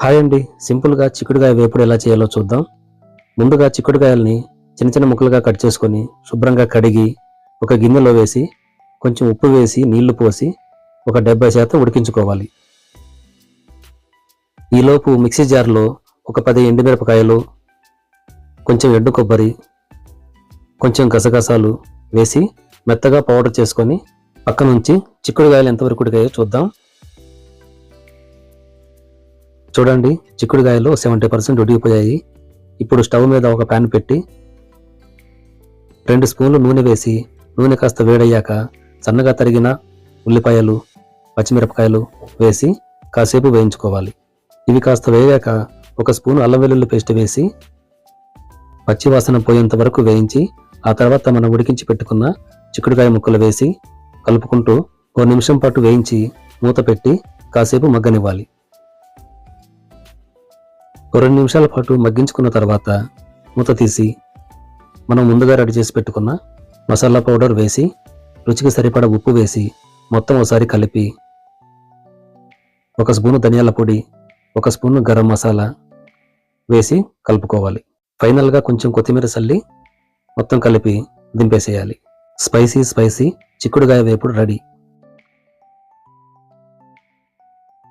Hi అండి, సింపుల్గా చిక్కుడుకాయ వేపుడు ఎలా చేయాలో చూద్దాం. ముందుగా చిక్కుడుకాయల్ని చిన్న చిన్న ముక్కలుగా కట్ చేసుకొని శుభ్రంగా కడిగి ఒక గిన్నెలో వేసి కొంచెం ఉప్పు వేసి నీళ్లు పోసి ఒక 70% ఉడికించుకోవాలి. ఈలోపు మిక్సీ జార్లో ఒక 10 ఎండుమిరపకాయలు, కొంచెం ఎండు కొబ్బరి, కొంచెం గసగసాలు వేసి మెత్తగా పౌడర్ చేసుకొని పక్క నుంచి చిక్కుడుకాయలు ఎంతవరకు ఉడికాయో చూద్దాం. చూడండి, చిక్కుడుకాయలు 70% ఉడికిపోయాయి. ఇప్పుడు స్టవ్ మీద ఒక ప్యాన్ పెట్టి 2 స్పూన్లు నూనె వేసి నూనె కాస్త వేడయ్యాక సన్నగా తరిగిన ఉల్లిపాయలు, పచ్చిమిరపకాయలు వేసి కాసేపు వేయించుకోవాలి. ఇవి కాస్త వేగాక ఒక స్పూన్ అల్లం వెల్లుల్లి పేస్ట్ వేసి పచ్చివాసన పోయేంత వరకు వేయించి ఆ తర్వాత మనం ఉడికించి పెట్టుకున్న చిక్కుడుకాయ ముక్కలు వేసి కలుపుకుంటూ 1 నిమిషం పాటు వేయించి మూత పెట్టి కాసేపు మగ్గనివ్వాలి. 2 నిమిషాల పాటు మగ్గించుకున్న తర్వాత మూత తీసి మనం ముందుగా రెడీ చేసి పెట్టుకున్న మసాలా పౌడర్ వేసి రుచికి సరిపడా ఉప్పు వేసి మొత్తం ఒకసారి కలిపి 1 స్పూను ధనియాల పొడి, 1 స్పూను గరం మసాలా వేసి కలుపుకోవాలి. ఫైనల్గా కొంచెం కొత్తిమీర చల్లి మొత్తం కలిపి దింపేసేయాలి. స్పైసీ చిక్కుడుకాయ వేపుడు రెడీ.